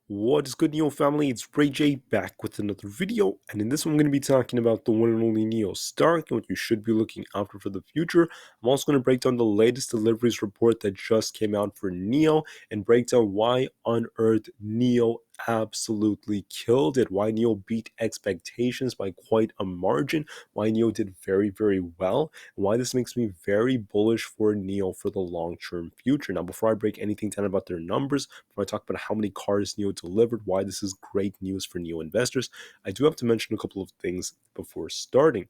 What is good, NIO family? It's Rey-Jay back with another video, and in this one I'm going to be talking about the one and only NIO stock and what you should be looking after for the future. I'm also going to break down the latest deliveries report that just came out for NIO and break down why on earth NIO absolutely killed it, why NIO beat expectations by quite a margin, why NIO did very, very well, and why this makes me very bullish for NIO for the long-term future. Now, before I break anything down about their numbers, before I talk about how many cars NIO delivered, why this is great news for NIO investors, I do have to mention a couple of things before starting.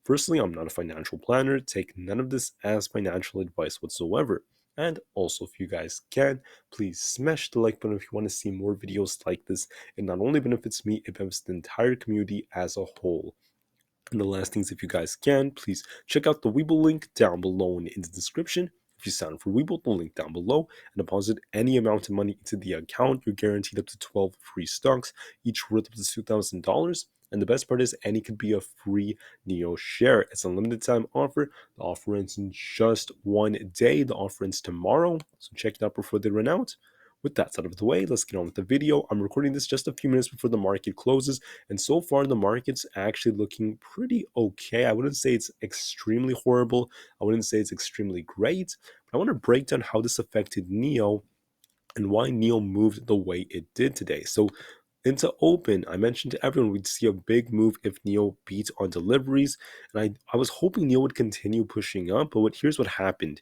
Firstly, I'm not a financial planner. Take none of this as financial advice whatsoever. And also, if you guys can, please smash the like button if you want to see more videos like this. It not only benefits me, it benefits the entire community as a whole. And the last things, if you guys can, please check out the Webull link down below in the description. If you sign up for Webull, the link down below, and deposit any amount of money into the account, you're guaranteed up to 12 free stocks, each worth up to $2,000. And the best part is, any could be a free NIO share. It's a limited time offer. The offer ends in just one day. The offer ends tomorrow, so check it out before they run out. With that out of the way, let's get on with the video. I'm recording this just a few minutes before the market closes, and so far the market's actually looking pretty okay. I wouldn't say it's extremely horrible. I wouldn't say it's extremely great. But I want to break down how this affected NIO and why NIO moved the way it did today. So into open, I mentioned to everyone we'd see a big move if NIO beat on deliveries, and I was hoping NIO would continue pushing up, but here's what happened.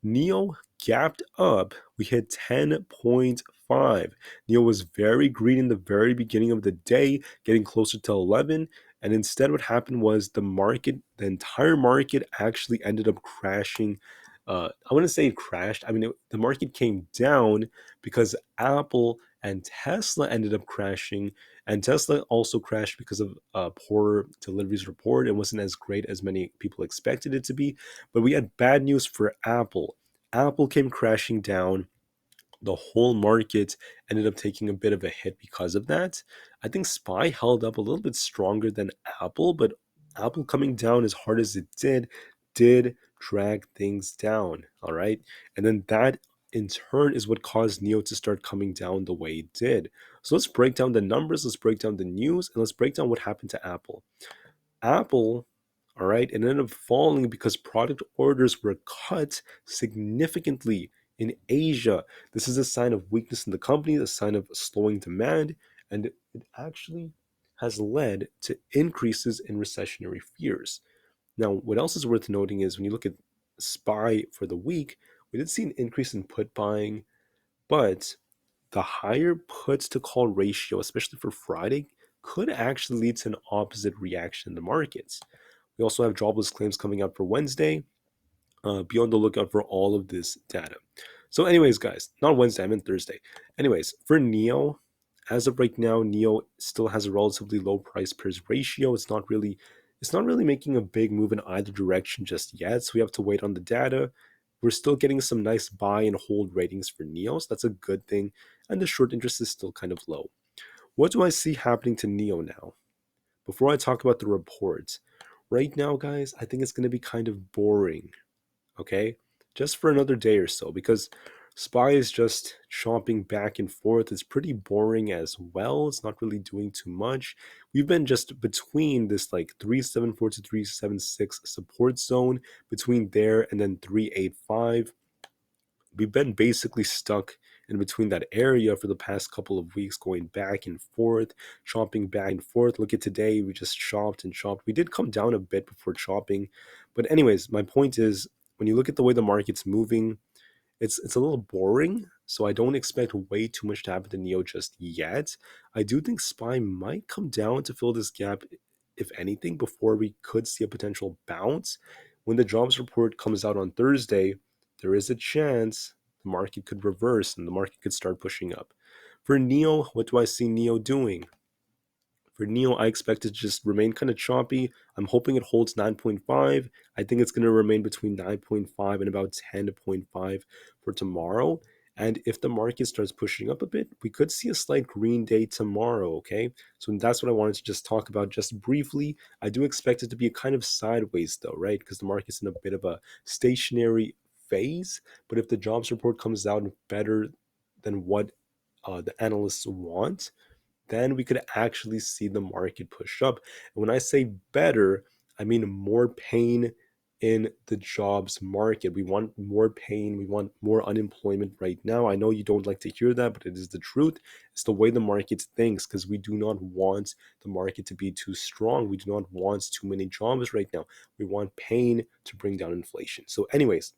NIO gapped up. We hit 10.5. NIO was very green in the very beginning of the day, getting closer to 11, and instead what happened was the entire market actually ended up crashing. I wouldn't say it crashed. The market came down because Apple and Tesla ended up crashing, and Tesla also crashed because of a poor deliveries report. It wasn't as great as many people expected it to be, but we had bad news for Apple. Apple came crashing down. The whole market ended up taking a bit of a hit because of that. I think SPY held up a little bit stronger than Apple, but Apple coming down as hard as it did drag things down. All right. And then that in turn is what caused NIO to start coming down the way it did. So let's break down the numbers, let's break down the news, and let's break down what happened to Apple. Apple, all right, it ended up falling because product orders were cut significantly in Asia. This is a sign of weakness in the company, a sign of slowing demand, and it actually has led to increases in recessionary fears. Now, what else is worth noting is when you look at SPY for the week, we did see an increase in put buying, but the higher puts to call ratio, especially for Friday, could actually lead to an opposite reaction in the markets. We also have jobless claims coming out for Wednesday. Be on the lookout for all of this data. So, anyways, guys, not Wednesday, I meant Thursday. Anyways, for NIO, as of right now, NIO still has a relatively low price per ratio. It's not really making a big move in either direction just yet. So we have to wait on the data. We're still getting some nice buy and hold ratings for NIO, so that's a good thing. And the short interest is still kind of low. What do I see happening to NIO now? Before I talk about the reports, right now, guys, I think it's going to be kind of boring, okay? Just for another day or so, because SPY is just chopping back and forth. It's pretty boring as well. It's not really doing too much. We've been just between this like 374 to 376 support zone, between there and then 385. We've been basically stuck in between that area for the past couple of weeks, going back and forth, chopping back and forth. Look at today, we just chopped and chopped. We did come down a bit before chopping. But anyways, my point is, when you look at the way the market's moving, it's a little boring. So I don't expect way too much to happen to NIO just yet. I do think SPY might come down to fill this gap, if anything, before we could see a potential bounce. When the jobs report comes out on Thursday, there is a chance the market could reverse and the market could start pushing up. For NIO, what do I see NIO doing? For NIO, I expect it to just remain kind of choppy. I'm hoping it holds 9.5. I think it's going to remain between 9.5 and about 10.5 for tomorrow. And if the market starts pushing up a bit, we could see a slight green day tomorrow, okay? So that's what I wanted to just talk about just briefly. I do expect it to be a kind of sideways though, right? Because the market's in a bit of a stationary phase. But if the jobs report comes out better than what the analysts want, then we could actually see the market push up. And when I say better, I mean more pain in the jobs market. We want more pain. We want more unemployment right now. I know you don't like to hear that, but it is the truth. It's the way the market thinks, because we do not want the market to be too strong. We do not want too many jobs right now. We want pain to bring down inflation. So, anyways,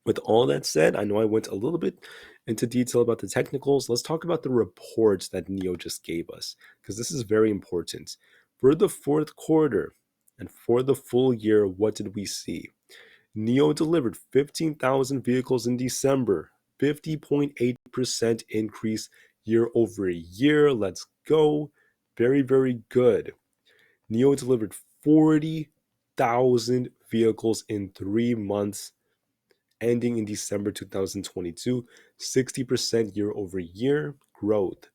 with all that said, I know I went a little bit into detail about the technicals. Let's talk about the reports that NIO just gave us, because this is very important. For the fourth quarter and for the full year, what did we see? NIO delivered 15,000 vehicles in December, 50.8% increase year over year. Let's go. Very, very good. NIO delivered 40,000 vehicles in 3 months ending in December 2022, 60% year over year growth.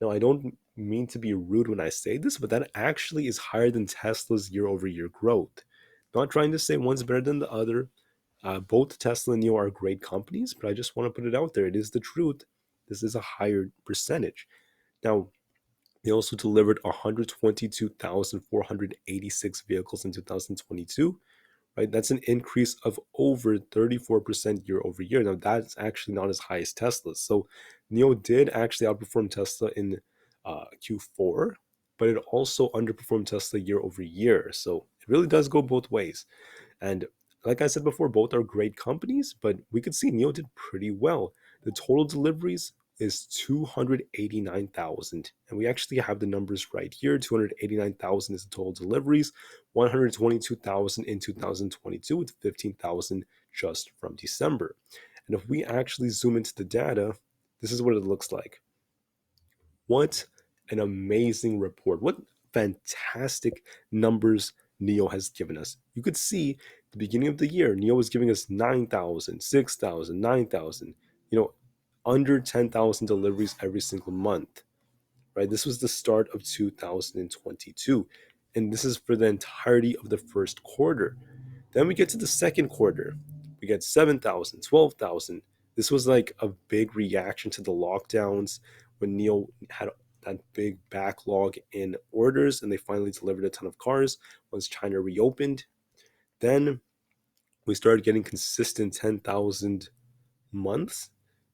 Now, I don't mean to be rude when I say this, but that actually is higher than Tesla's year over year growth. Not trying to say one's better than the other. Both Tesla and NIO are great companies, but I just want to put it out there. It is the truth. This is a higher percentage. Now, they also delivered 122,486 vehicles in 2022, right? That's an increase of over 34% year over year. Now, that's actually not as high as Tesla's. So, NIO did actually outperform Tesla in Q4, but it also underperformed Tesla year over year. So, it really does go both ways. And like I said before, both are great companies, but we could see NIO did pretty well. The total deliveries is 289,000. And we actually have the numbers right here. 289,000 is the total deliveries, 122,000 in 2022 with 15,000 just from December. And if we actually zoom into the data, this is what it looks like. What an amazing report. What fantastic numbers NIO has given us. You could see the beginning of the year, NIO was giving us 9,000, 6,000, 9,000, under 10,000 deliveries every single month, right? This was the start of 2022. And this is for the entirety of the first quarter. Then we get to the second quarter. We get 7,000, 12,000. This was like a big reaction to the lockdowns when NIO had that big backlog in orders and they finally delivered a ton of cars once China reopened. Then we started getting consistent 10,000 months.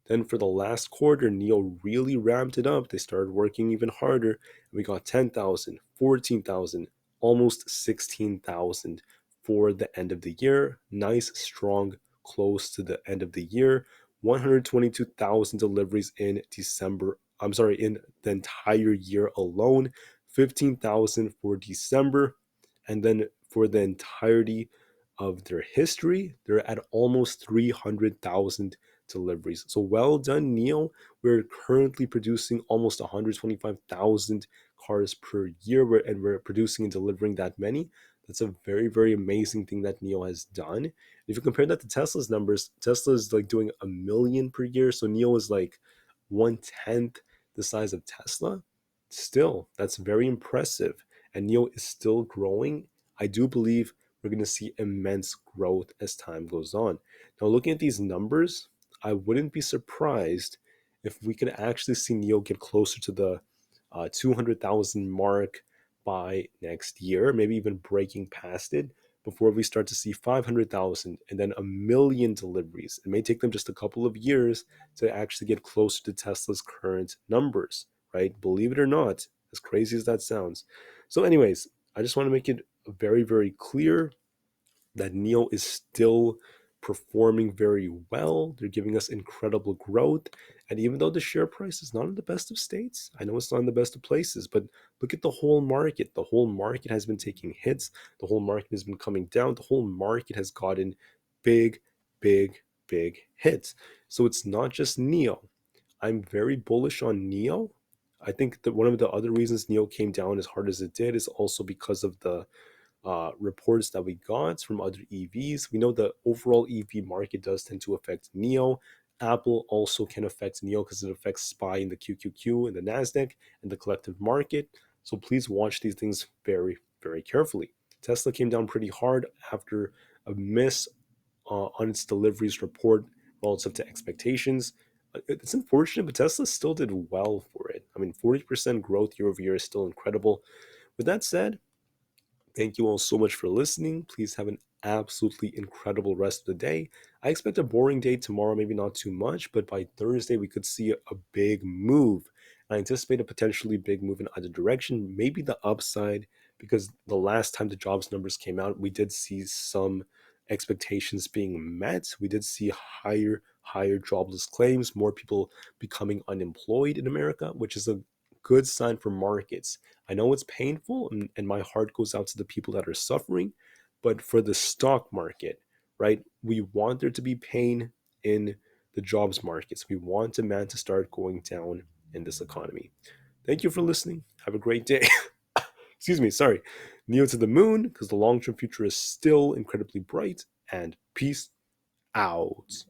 Then for the last quarter, NIO really ramped it up. They started working even harder. And we got 10,000, 14,000, almost 16,000 for the end of the year. Nice, strong close to the end of the year. 122,000 deliveries in December. I'm sorry, in the entire year alone. 15,000 for December. And then for the entirety of their history, they're at almost 300,000 deliveries. So well done, NIO. We're currently producing almost 125,000 cars per year, and we're producing and delivering that many. That's a very, very amazing thing that NIO has done. And if you compare that to Tesla's numbers, Tesla is like doing 1 million per year. So NIO is like 1/10 the size of Tesla. Still, that's very impressive. And NIO is still growing. I do believe we're going to see immense growth as time goes on. Now, looking at these numbers, I wouldn't be surprised if we could actually see NIO get closer to the 200,000 mark by next year, maybe even breaking past it before we start to see 500,000 and then 1 million deliveries. It may take them just a couple of years to actually get closer to Tesla's current numbers, right? Believe it or not, as crazy as that sounds. So, anyways, I just want to make it very, very clear that NIO is still performing very well. They're giving us incredible growth. And even though the share price is not in the best of states, I know it's not in the best of places, but look at the whole market. The whole market has been taking hits. The whole market has been coming down. The whole market has gotten big, big, big hits. So it's not just NIO. I'm very bullish on NIO. I think that one of the other reasons NIO came down as hard as it did is also because of the reports that we got from other EVs. We know the overall EV market does tend to affect NIO. Apple also can affect NIO because it affects SPY in the QQQ and the NASDAQ and the collective market. So please watch these things very, very carefully. Tesla came down pretty hard after a miss on its deliveries report relative to expectations. It's unfortunate, but Tesla still did well for it. I mean, 40% growth year over year is still incredible. With that said, thank you all so much for listening. Please have an absolutely incredible rest of the day. I expect a boring day tomorrow, maybe not too much, but by Thursday we could see a big move. I anticipate a potentially big move in either direction, maybe the upside, because the last time the jobs numbers came out, we did see some expectations being met. We did see higher jobless claims, more people becoming unemployed in America, which is a good sign for markets. I know it's painful, and my heart goes out to the people that are suffering, but for the stock market, right, we want there to be pain in the jobs markets. We want demand to start going down in this economy. Thank you for listening. Have a great day. Excuse me, sorry. NIO to the moon, because the long term future is still incredibly bright, and peace out.